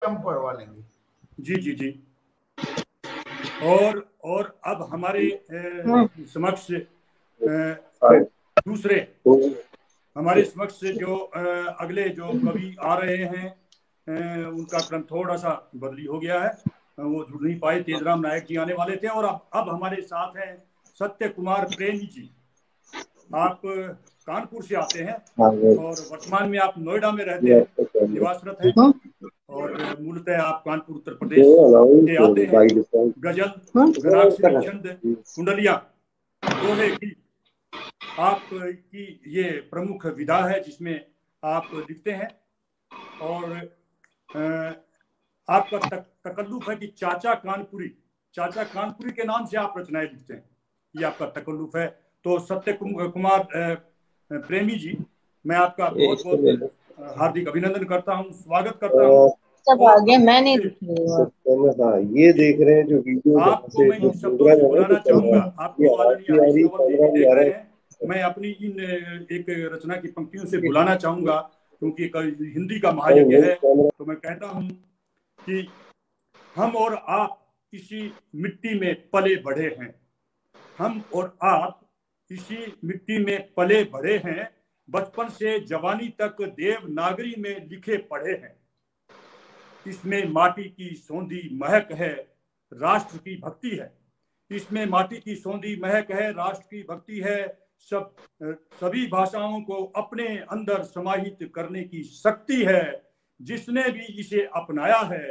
हम पढ़वा लेंगे। जी जी जी। और अब हमारे समक्ष दूसरे हमारे समक्ष जो अगले जो कवि आ रहे हैं, उनका क्रम थोड़ा सा बदली हो गया है, वो जुड़ नहीं पाए। तेजराम नायक जी आने वाले थे और अब हमारे साथ हैं सत्य कुमार प्रेमी जी। आप कानपुर से आते हैं और वर्तमान में आप नोएडा में रहते हैं, निवासरत हैं, और मूलतः आप कानपुर उत्तर प्रदेश से आते हैं। गजल, गणाक्षरी, छंद, कुंडलिया, दोहे की आपकी ये प्रमुख विधा है जिसमें आप लिखते हैं। और आपका तकल्लुफ है कि चाचा कानपुरी के नाम से आप रचनाएं लिखते हैं, ये आपका तकल्लुफ है। तो सत्य कुमार प्रेमी जी, मैं आपका बहुत बहुत हार्दिक अभिनंदन करता हूँ, स्वागत करता हूँ। सब आगे मैं नहीं ये देख रहे हैं जो वीडियो, आपको मैं इन शब्दों से बुलाना चाहूंगा, आपको आदरणीय हरीश कंवर जी देख रहे हैं, मैं अपनी इन एक रचना की पंक्तियों से बुलाना चाहूंगा, क्योंकि हिंदी का महायज्ञ है। तो मैं कहता हूं कि हम और आप इसी मिट्टी में पले बढ़े हैं, हम और आप इसी मिट्टी में पले बढ़े हैं, बचपन से जवानी तक देवनागरी में लिखे पढ़े हैं। इसमें माटी की सौंधी महक है, राष्ट्र की भक्ति है। इसमें माटी की सौंधी महक है, राष्ट्र की भक्ति है। सभी भाषाओं को अपने अंदर समाहित करने की शक्ति है। जिसने भी इसे अपनाया है,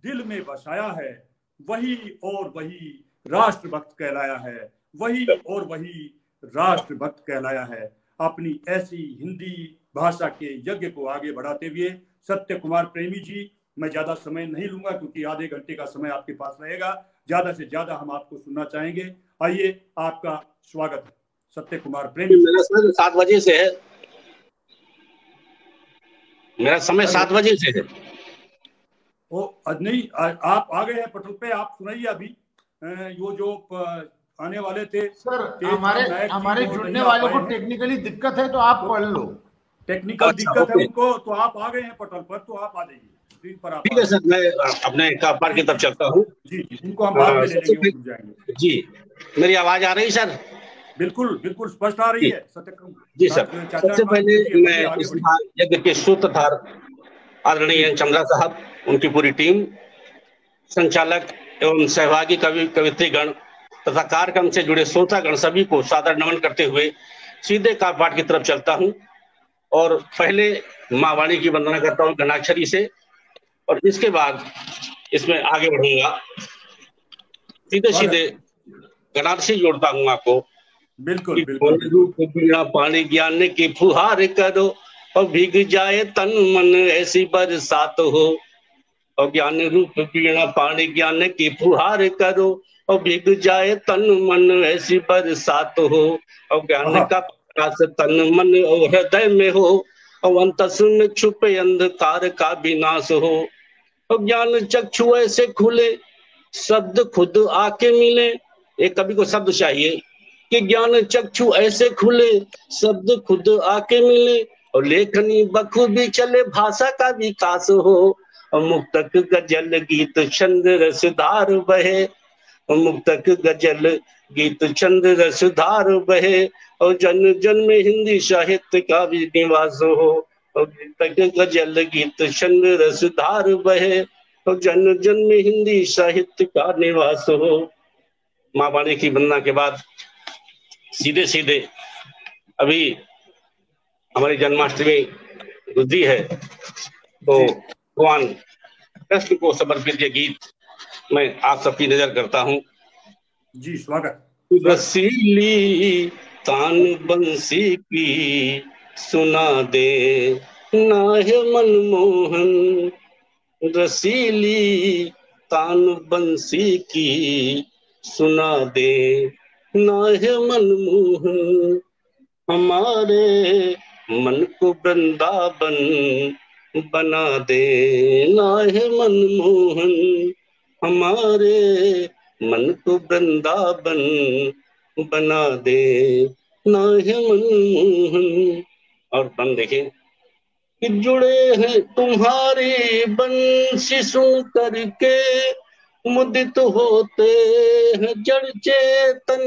दिल में बसाया है, वही और वही राष्ट्रभक्त कहलाया है, वही और वही राष्ट्रभक्त कहलाया है। अपनी ऐसी हिंदी भाषा के यज्ञ को आगे बढ़ाते हुए सत्य कुमार प्रेमी जी, मैं ज्यादा समय नहीं लूंगा क्योंकि आधे घंटे का समय आपके पास रहेगा, ज्यादा से ज्यादा हम आपको सुनना चाहेंगे। आइए, आपका स्वागत है सत्य कुमार प्रेमी। मेरा समय 7 बजे से है, मेरा समय 7 बजे से है। ओ नहीं, आप आ गए हैं पटल पे, आप सुनाइए। अभी वो जो आने वाले थे सर, हमारे जुड़ने वालों को टेक्निकली दिक्कत है, तो आप पढ़ लो। टेक्निकल दिक्कत है उनको, तो आप आ गए हैं पटल पर, तो आप आ जाइए स्क्रीन पर। आप ठीक है सर, मैं अपने कार की तरफ चलता हूँ। जी जी, उनको हम बाद में ले लेंगे, वो जाएंगे। जी, मेरी आवाज आ रही सर? बिल्कुल बिल्कुल स्पष्ट आ रही है सत्य। जी सर, सबसे पहले मैं इस यज्ञ के सूत्रधार आदरणीय चंद्रा साहब, उनकी पूरी टीम, संचालक एवं सहभागी कवित्रीगण तथा कार्यक्रम से जुड़े श्रोतागण सभी को सादर नमन करते हुए सीधे काव्यपाठ की तरफ चलता हूं। और पहले माँ वाणी की वंदना करता हूं गणाक्षरी से, और इसके बाद इसमें आगे बढ़ूंगा। सीधे गणाक्षरी जोड़ता हूं आपको। बिल्कुल बिल्कुल। पानी ज्ञान की फुहार करो और भीग जाए तन मन ऐसी बरसात हो। और ज्ञान रूप पीणा पानी ज्ञान की फुहार करो और भीग जाए तन मन ऐसी बरसात हो। और ज्ञान का प्रकाश तन मन और हृदय में हो, और अंतस में छुपे अंधकार का विनाश हो। और ज्ञान चक्षु ऐसे खुले शब्द खुद आके मिले। एक कवि को शब्द चाहिए कि ज्ञान चक्षु ऐसे खुले शब्द खुद आके मिले, और लेखनी बखूबी चले भाषा का विकास हो। और मुक्तक गजल गीत छंद रसधार बहे, और मुक्तक गजल गीत छंद रसधार बहे, और जन जन में हिंदी साहित्य का भी निवास हो। और मुक्तक गजल गीत छंद रसधार बहे, और जन जन में हिंदी साहित्य का निवास हो। माँ वाणी की वंदना के बाद सीधे अभी हमारी जन्माष्टमी बुद्धि है, तो भगवान कृष्ण को समर्पित ये गीत मैं आप सबकी नजर करता हूँ। जी स्वागत। रसीली तान बंसी की सुना दे ना है मनमोहन, रसीली तान बंसी की सुना दे ना है मनमोहन। हमारे मन को वृंदावन बना दे ना है मनमोहन। हमारे मन को वृंदावन बना दे ना है मनमोहन। और बन देखें कि जुड़े हैं तुम्हारी बंसी सुन करके, मुदित होते हैं जड़ चेतन।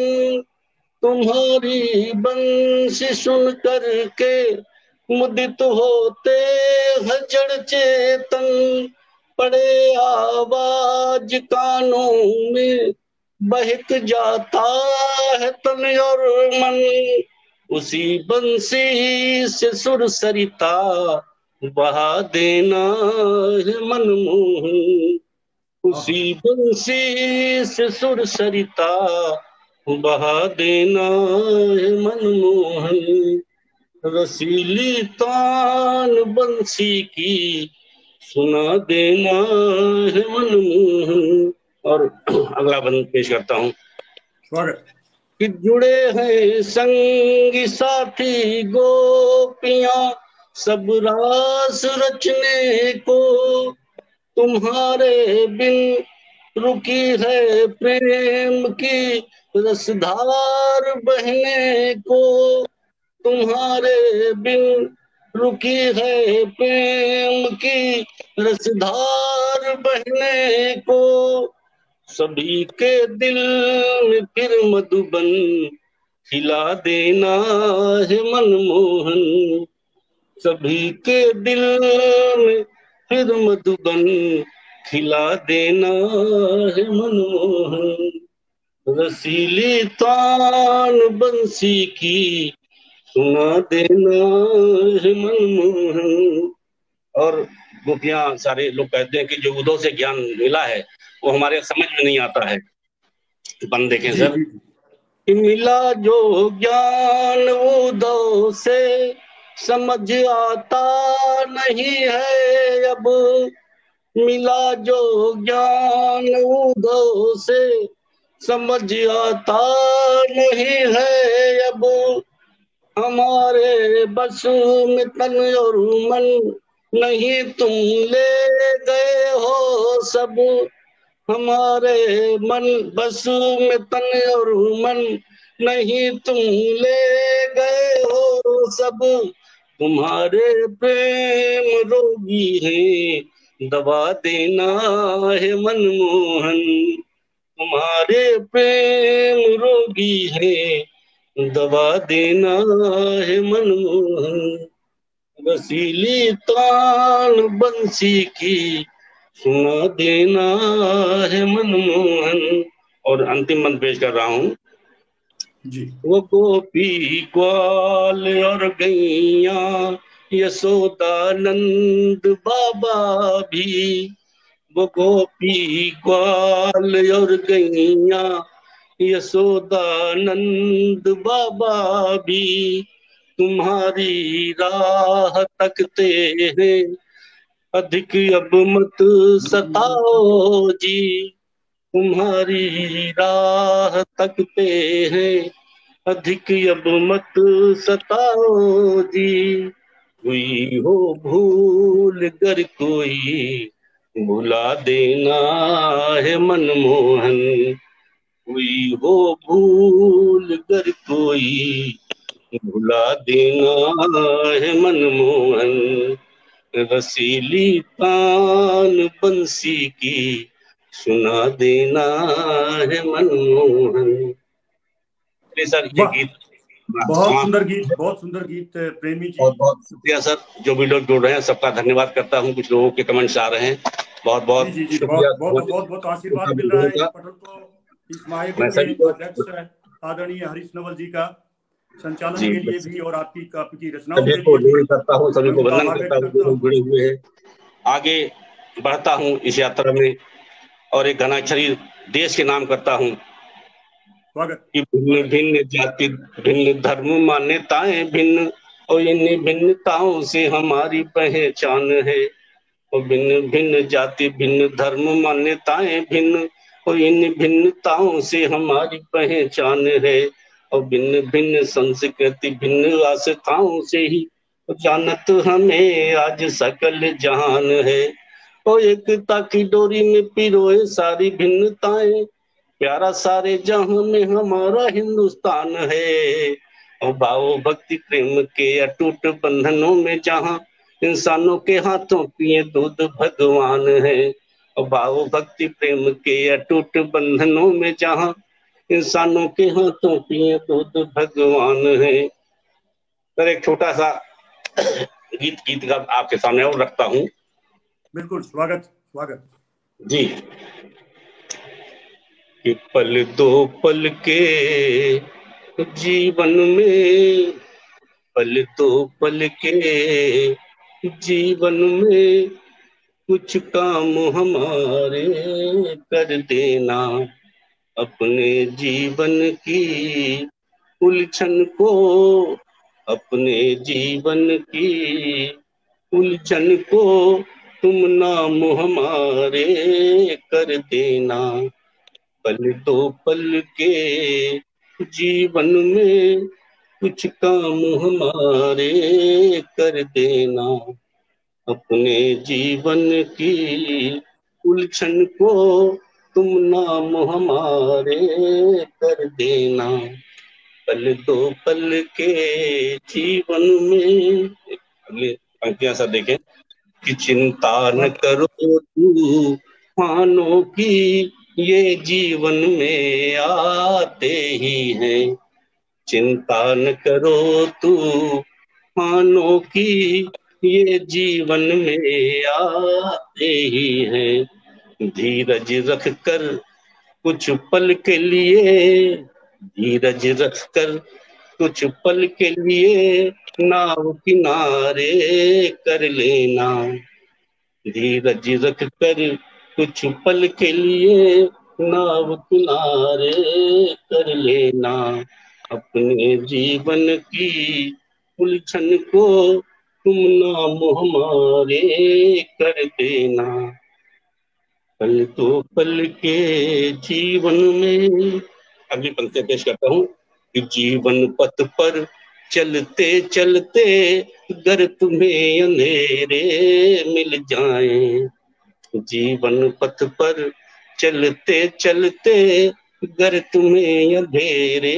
तुम्हारी बंसी सुन करके मुदित होते हैं जड़ चेतन। पड़े आवाज कानों में बहक जाता है तन और मन। उसी बंसी से सुर सरिता बहा देना है मनमोहन। उसी बंसी से सुर सरिता बहा देना है मनमोहन। रसीली तान बंसी की सुना देना है मनमोहन। और अगला बंद पेश करता हूँ। स्वागत। कि जुड़े हैं संगी साथी गोपियां सब रास रचने को। तुम्हारे बिन रुकी है प्रेम की रसधार बहने को। तुम्हारे बिन रुकी है प्रेम की रसधार बहने को। सभी के दिल में फिर मधुबन खिला देना है मनमोहन। सभी के दिल में फिर मधुबन खिला देना है मनमोहन। रसीली तान बंसी की सुना देना है मनमोहन। और गोपियां सारे लोग कहते हैं कि जो उदो से ज्ञान मिला है वो हमारे समझ में नहीं आता है। बंद देखें सर। कि मिला जो ज्ञान उदो से समझ आता नहीं है अब। मिला जो ज्ञान उदो से समझ आता नहीं है अब। हमारे बस में तन और मन नहीं तुम ले गए हो सब। हमारे मन बस में तन और मन नहीं तुम ले गए हो सब। तुम्हारे प्रेम रोगी है दवा देना है मनमोहन। तुम्हारे प्रेम रोगी है दवा देना है मनमोहन। रसीली तान बंसी की सुना देना है मनमोहन। और अंतिम मंत्र पेश कर रहा हूँ जी। वो गोपी ग्वाल और गैया यशोदा नंद बाबा भी। वो गोपी ग्वाल और गैया यशोदा नंद बाबा भी तुम्हारी राह तकते हैं। अधिक अब मत सताओ जी। तुम्हारी राह तकते हैं। अधिक अब मत सताओ जी। हुई हो भूल कर कोई भुला देना है मनमोहन। हुई हो भूल कर कोई भुला देना है मनमोहन। रसीली तान बंसी की सुना देना है मनमोहन। सर ये गीत बहुत सुंदर गीत, बहुत सुंदर गीत प्रेमी जी। बहुत बहुत शुक्रिया सर। जो भी लोग जुड़ रहे हैं सबका धन्यवाद करता हूँ। कुछ लोगों के कमेंट्स आ रहे हैं। बहुत बहुत शुक्रिया। बहुत आशीर्वाद मिल रहा है पटल को। इस महायज्ञ के अध्यक्ष आदरणीय हरीश नवल जी का संचालन के लिए भी और आपकी रचनाओं के लिए करता हूँ। सभी को वंदन करता हूँ जो लोग जुड़े हुए हैं। आगे बढ़ता हूँ इस यात्रा में और एक घनाक्षरी देश के नाम करता हूँ कि भिन्न भिन्न जाति भिन्न धर्म मान्यताएं भिन्न और इन भिन्नताओं से हमारी पहचान है। और भिन्न भिन्न जाति भिन्न धर्म मान्यताएं भिन्न और इन भिन्नताओं से हमारी पहचान है। और भिन्न भिन्न संस्कृति भिन्न आस्थाओं से ही जानत हमें आज सकल जहान है। और एकता की डोरी में पिरोए सारी भिन्नताएं प्यारा सारे जहां में हमारा हिंदुस्तान है। और भाव भक्ति प्रेम के अटूट बंधनों में जहां इंसानों के हाथों पिए दूध भगवान है। और भाव भक्ति प्रेम के अटूट बंधनों में जहाँ इंसानों के हाथों पिए दूध भगवान है। सर एक छोटा सा गीत का आपके सामने और रखता हूँ। बिल्कुल, स्वागत स्वागत जी। कि पल दो पल के जीवन में, पल दो पल के जीवन में कुछ काम हमारे कर देना। अपने जीवन की उलझन को, अपने जीवन की उलझन को तुम नाम हमारे कर देना। पल दो पल के जीवन में कुछ काम हमारे कर देना। अपने जीवन की उलझन को तुम नाम हमारे कर देना। पल दो पल के जीवन में, अगले पंक्तियां सब देखें। कि चिंता न करो तूफानों की, ये जीवन में आते ही हैं। चिंता न करो तूफानों की, ये जीवन में आते ही हैं। धीरज रख कर कुछ पल के लिए, धीरज रख कर कुछ पल के लिए नाव किनारे कर लेना। धीरज रख कर कुछ पल के लिए नाव किनारे कर लेना। अपने जीवन की उलझन को तुम नाम हमारे कर देना। पल तो पल के जीवन में, अगली पंक्ति पेश करता हूँ। कि जीवन पथ पर चलते चलते गर तुम्हें अंधेरे मिल जाएं। जीवन पथ पर चलते चलते गर तुम्हें अंधेरे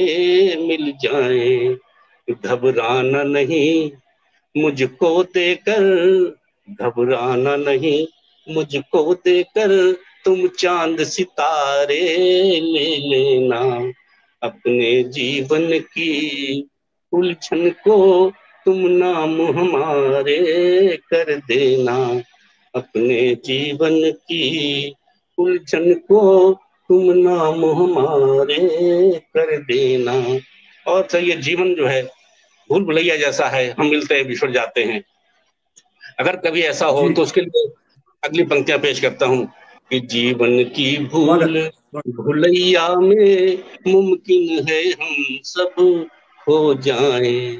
मिल जाएं। घबराना नहीं मुझको देकर, घबराना नहीं मुझको देकर तुम चांद सितारे ले लेना। अपने जीवन की उलझन को तुम नाम हमारे कर देना। अपने जीवन की उलझन को तुम नाम हमारे कर देना। और सर ये जीवन जो है भूल भुलैया जैसा है, हम मिलते हैं बिछड़ जाते हैं। अगर कभी ऐसा हो तो उसके लिए अगली पंक्तियां पेश करता हूँ। कि जीवन की भूल भुलैया में मुमकिन है हम सब खो जाएं।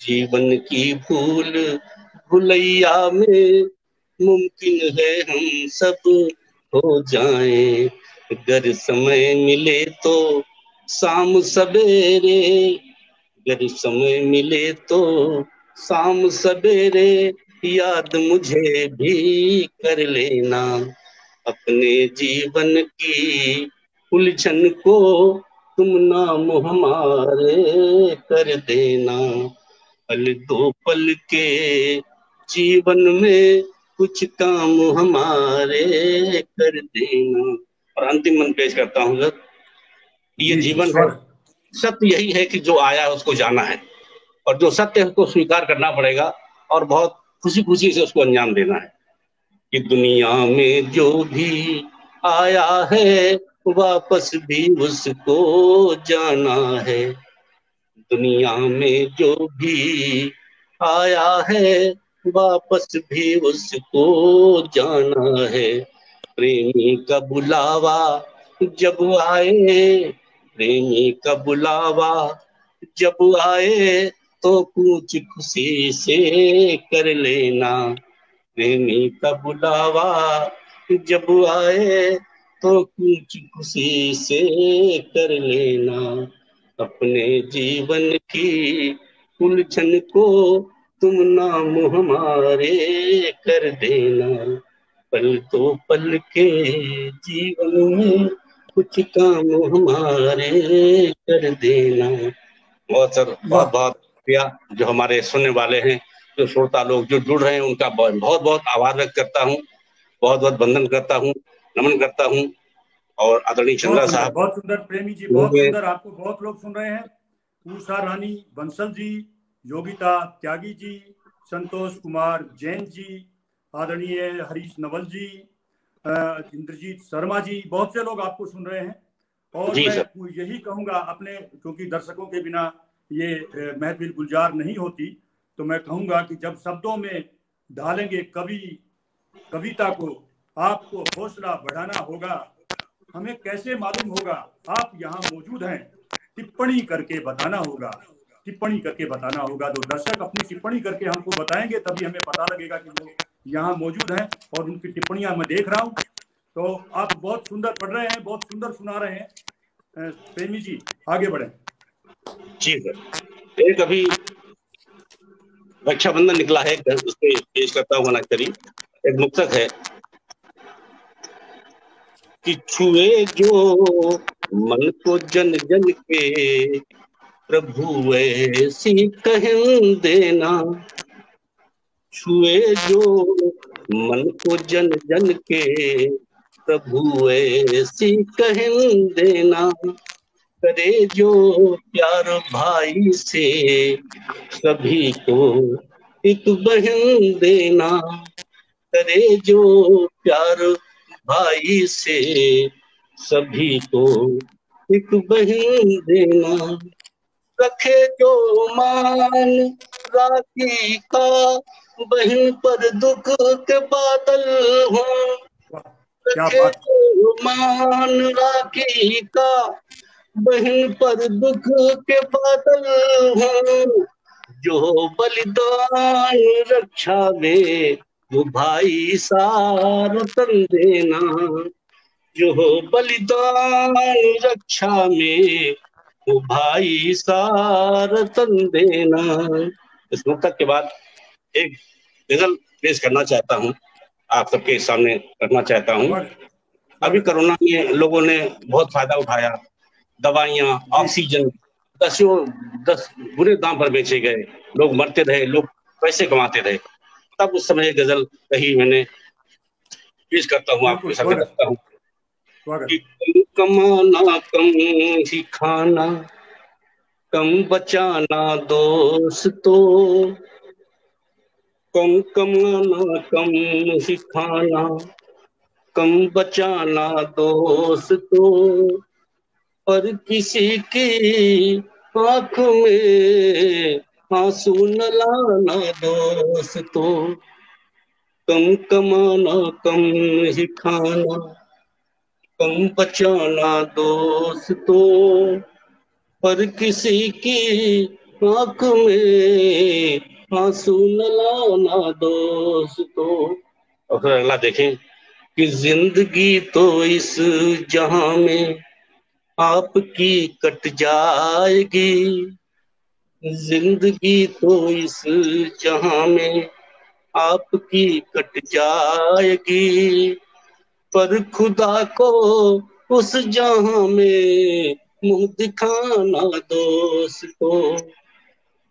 जीवन की भूल भुलैया में मुमकिन है हम सब हो जाएं। अगर समय मिले तो शाम सवेरे, अगर समय मिले तो शाम सवेरे याद मुझे भी कर लेना। अपने जीवन की उलझन को तुम नाम हमारे कर देना। पल दो पल के जीवन में कुछ काम हमारे कर देना। और अंतिम मन पेश करता हूँ सर। ये जीवन है, सत्य यही है कि जो आया है उसको जाना है, और जो सत्य है उसको स्वीकार करना पड़ेगा और बहुत खुशी खुशी से उसको अंजाम देना है। कि दुनिया में जो भी आया है वापस भी उसको जाना है। दुनिया में जो भी आया है वापस भी उसको जाना है। प्रेमी का बुलावा जब आए, प्रेमी का बुलावा जब आए तो कुछ खुशी से कर लेना। प्रेमी का बुलावा जब आए तो कुछ खुशी से कर लेना। अपने जीवन की उलझन को तुम नाम हमारे कर देना। पल तो पल के जीवन में कुछ काम हमारे कर देना। बहुत सर बहुत बहुत शुक्रिया जो हमारे सुनने वाले हैं, जो श्रोता लोग जो जुड़ रहे हैं उनका बहुत बहुत आभार व्यक्त करता हूँ, बहुत बहुत वंदन करता हूँ, नमन करता हूँ। और आदरणीय चंद्रा साहब, बहुत सुंदर प्रेमी जी, बहुत सुंदर, आपको बहुत लोग सुन रहे हैं। उषा रानी बंसल जी, योगिता त्यागी जी, संतोष कुमार जैन जी, आदरणीय हरीश नवल जी, इंद्रजीत शर्मा जी, बहुत से लोग आपको सुन रहे हैं। और मैं यही कहूंगा अपने, क्योंकि दर्शकों के बिना ये महफिल गुलजार नहीं होती, तो मैं कहूंगा कि जब शब्दों में ढालेंगे कविता को, आपको हौसला बढ़ाना होगा। हमें कैसे मालूम होगा? आप यहाँ मौजूद हैं, टिप्पणी करके बताना होगा, टिप्पणी करके बताना होगा। तो दर्शक अपनी टिप्पणी करके हमको बताएंगे, तभी हमें पता लगेगा कि वो यहाँ मौजूद हैं और उनकी टिप्पणियां मैं देख रहा हूँ। तो आप बहुत सुंदर पढ़ रहे हैं, बहुत सुंदर सुना रहे हैं। प्रेमी जी आगे बढ़े। जी सर, एक अभी रक्षाबंधन निकला है, उसके पेश करता हूँ अनाकरी। एक मुक्तक है कि छुए जो मन को जन जन के, प्रभु ऐसी कहन देना। छुए जो मन को जन जन के, प्रभु ऐसी कहन देना। करे जो प्यार भाई से, सभी को एक बहन देना। करे जो प्यार भाई से, सभी को एक बहन देना। रखे जो मान राखी का, बहन पर दुख के बादल हों। रखे जो मान राखी का, बहन पर दुख के बादल हों। जो बलिदान रक्षा में, वो भाई सार तन देना। जो बलिदान रक्षा में, वो भाई सार तन देना। इस मुक्तक के बाद एक गजल पेश करना चाहता हूँ, आप सबके सामने रखना चाहता हूँ। अभी कोरोना में लोगों ने बहुत फायदा उठाया, दवाइयाँ, ऑक्सीजन 10 बुरे दाम पर बेचे गए, लोग मरते रहे, लोग पैसे कमाते रहे। तब उस समय गजल कही मैंने, पेश करता हूँ, आपके सामने रखता हूँ कि कम कमाना कम ही खाना, कम बचाना दोस्तों। कम कमाना कम ही खाना, कम बचाना दोस्तों। पर किसी की आंख में आंसू न लाना दोस्तों। कम कमाना कम ही खाना, कम बचाना दोस्तों। पर किसी की आंख में आंसू न लाना दोस्तों। और फिर अगला देखें कि जिंदगी तो इस जहां में आपकी कट जाएगी। जिंदगी तो इस जहां में आपकी कट जाएगी। पर खुदा को उस जहां में मुंह दिखाना दोस्तों।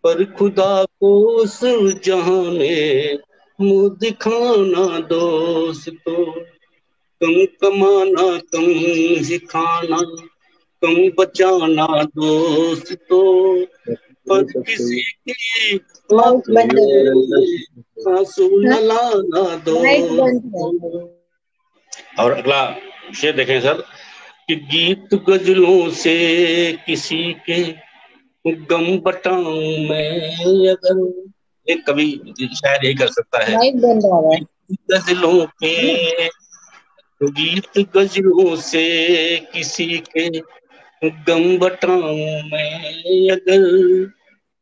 पर खुदा को उस जहां में मुंह दिखाना दोस्तों। कम कमाना कम ही खाना, कम बचाना दोस्तों। पर किसी की आंसू न लाना दोस्तों। और अगला शेर देखें सर कि गीत गजलों से किसी के गम बटाऊं मैं अगर। एक कवि शायद यही कर सकता है। गजलों के गीत गजलों से किसी के गम बटाऊं मैं अगर।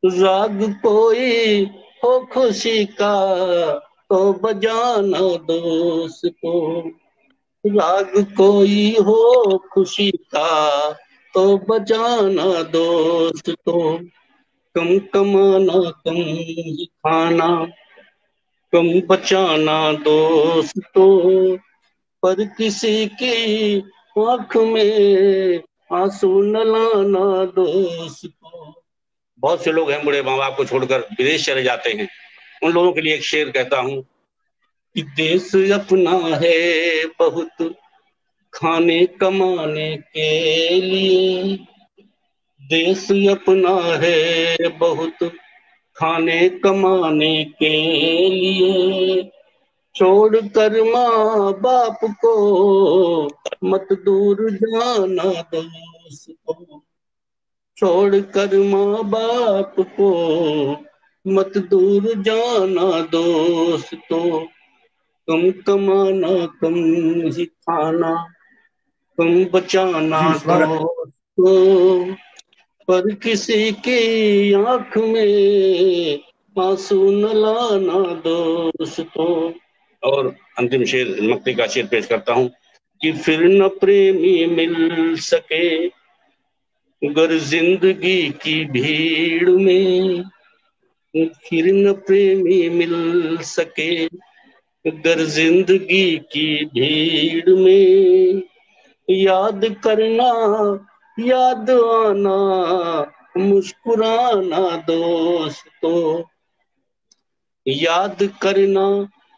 राग कोई हो खुशी का तो बजाना दोस्तों। राग कोई हो खुशी का तो बजाना दोस्तों। कम कमाना कम ही खाना, कम बचाना दोस्तों। पर किसी की आंख में आंसू न लाना दोस्तों। बहुत से लोग हैं बूढ़े माँ बाप को छोड़कर विदेश चले जाते हैं, उन लोगों के लिए एक शेर कहता हूँ कि देश अपना है बहुत खाने कमाने के लिए, देश अपना है बहुत खाने कमाने के लिए, छोड़ कर माँ बाप को मत दूर जाना दोस्तों, छोड़ कर माँ बाप को मत दूर जाना दोस्तों, कम कमाना कम ही खाना, कम बचाना दोस्तों, पर किसी की आंख में आंसू न लाना दोस्तों। और अंतिम शेर मक्ती का शेर पेश करता हूँ कि फिर न प्रेमी मिल सके गर जिंदगी की भीड़ में, फिर न प्रेमी मिल सके गर जिंदगी की भीड़ में, याद करना याद आना मुस्कुराना दोस्तों, याद करना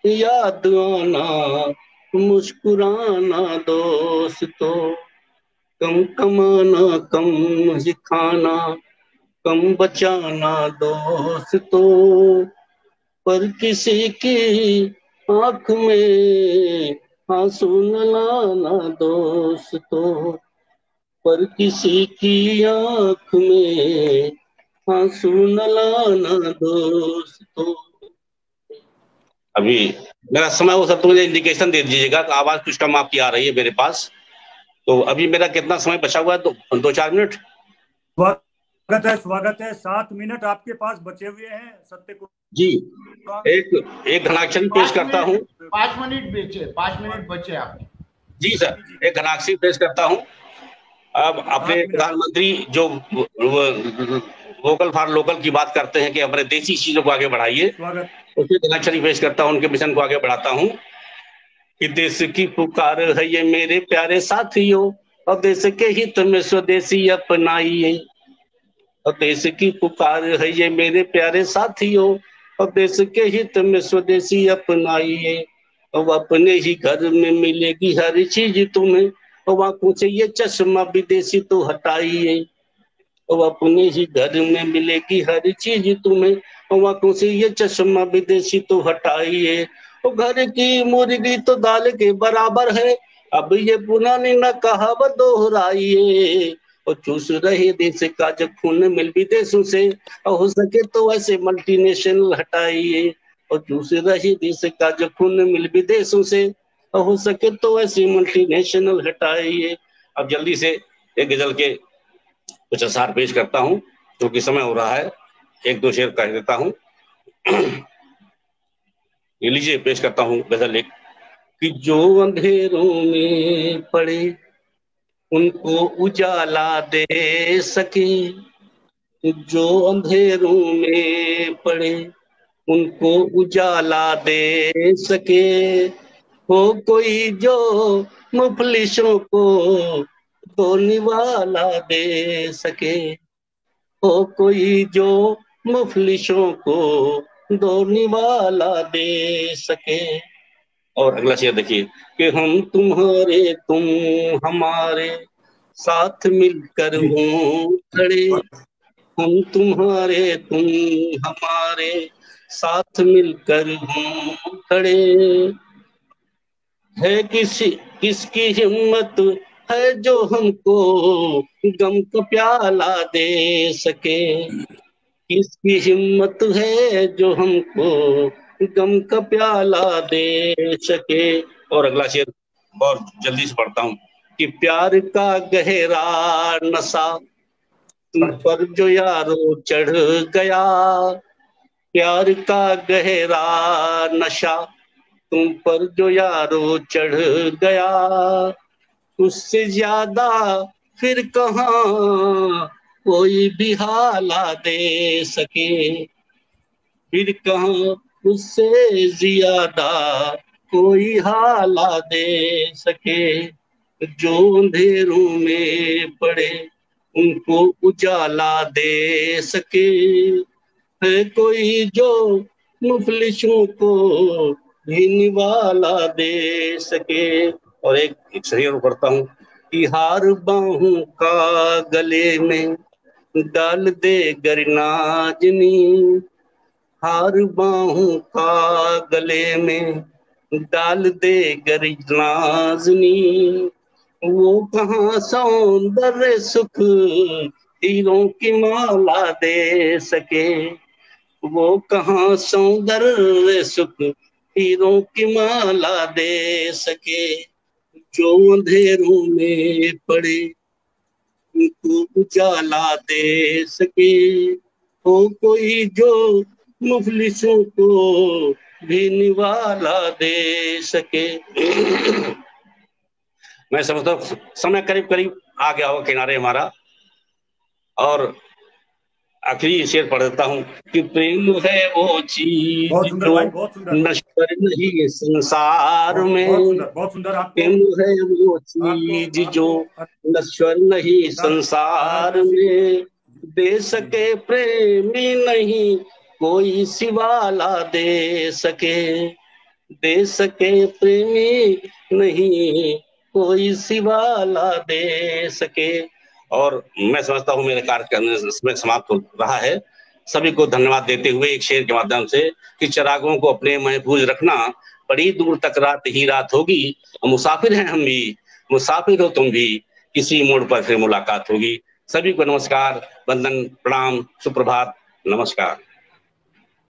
याद आना मुस्कुराना दोस्तों, कम कमाना कम ही खाना, कम बचाना दोस्तों, पर किसी की आंख में आंसू न लाना दोस्तों, पर किसी की आंख में आंसू न लाना दोस्तों। अभी मेरा समय हो सकता है, मुझे इंडिकेशन दे दीजिएगा कि आवाज कुछ कम आपकी आ रही है मेरे पास। तो अभी मेरा कितना समय बचा हुआ है? 2-4 मिनट। स्वागत है। 7 मिनट आपके पास बचे हुए हैं सत्य को जी। एक घनाक्षरी पेश करता हूँ। 5 मिनट बचे आपके। जी सर, एक घनाक्षरी पेश करता हूँ। अब अपने प्रधानमंत्री जो वोकल फॉर लोकल की बात करते हैं कि अपने देसी चीजों को आगे बढ़ाइए, उसी घनाक्षरी पेश करता हूँ, उनके मिशन को आगे बढ़ाता हूँ कि देश की पुकार है ये मेरे प्यारे साथियों, और देश के हित में स्वदेशी अपनाइए, और देश की पुकार है ये मेरे प्यारे साथियों, और देश के हित में स्वदेशी अपनाइए, और अपने ही घर में मिलेगी हर चीज तुम्हें, और आंखों से ये चश्मा विदेशी तो हटाइए, और अपने ही घर में मिलेगी हर चीज तुम्हें, और आंखों से ये चश्मा विदेशी तो हटाइए, और घर की मुर्गी तो दाल के बराबर है, अब ये पुरानी न कहावत दोहराइए, और चूस रहे देश का जब खून मिल विदेशों से, और हो सके तो ऐसे मल्टीनेशनल हटाइए, और चूस रहे देश का जब खून मिल विदेशों से, और हो सके तो ऐसे मल्टीनेशनल हटाइए। अब जल्दी से एक गजल के कुछ असार पेश करता हूँ क्योंकि समय हो रहा है, 1-2 शेर कह देता हूँ। ये लीजिए पेश करता हूँ गजल एक, कि जो अंधेरों में पड़े उनको उजाला दे सके, जो अंधेरों में पड़े उनको उजाला दे सके, हो कोई जो मुफलिसों को तो निवाला दे सके, हो कोई जो मुफलिसों को दो निवाला दे सके। और अगला शेर देखिए कि हम तुम्हारे तुम हमारे साथ मिलकर हों खड़े, हम तुम्हारे तुम हमारे साथ मिलकर हों खड़े, है किसकी हिम्मत है जो हमको गम का प्याला दे सके, किसकी हिम्मत है जो हमको गम का प्याला दे सके। और अगला शेर और जल्दी से पढ़ता हूँ कि प्यार का गहरा नशा तुम पर जो यारो चढ़ गया, प्यार का गहरा नशा तुम पर जो यारो चढ़ गया, उससे ज्यादा फिर कहाँ कोई भी हाला दे सके, फिर कहाँ उससे ज्यादा कोई हाला दे सके, जो अंधेरों में पड़े उनको उजाला दे सके, है कोई जो मुफलिसों को भी निवाला दे सके। और एक सही और पढ़ता हूँ कि हार बाहों का गले में डाल दे गरिनाजनी, हार बाहों का गले में डाल दे गरिनाजनी, वो कहाँ सौंदर्य सुख हीरों की माला दे सके, वो कहाँ सौंदर्य सुख हीरों की माला दे सके। जो अंधेरों में पड़े उनको उजाला दे सके, हो कोई जो मुफलिसों को भी निवाला दे सके। मैं समझता हूँ समय करीब करीब आ गया होगा किनारे हमारा, और आखिरी शेर पढ़ देता हूँ कि प्रेम है वो चीज बहुत सुंदर जो भाई, बहुत सुंदर, नश्वर नहीं संसार में, बहुत सुंदर। प्रेम है वो चीज जो नश्वर नहीं संसार में, दे सके प्रेमी नहीं कोई सिवाला दे सके, दे सके प्रेमी नहीं कोई सिवाला दे सके। और मैं समझता हूँ मेरे कार्य करने समय समाप्त हो रहा है। सभी को धन्यवाद देते हुए एक शेर के माध्यम से कि चिरागों को अपने महफूज रखना, बड़ी दूर तक रात ही रात होगी, मुसाफिर हैं हम भी, मुसाफिर हो तुम भी, किसी मोड़ पर फिर मुलाकात होगी। सभी को नमस्कार, वंदन, प्रणाम, सुप्रभात, नमस्कार।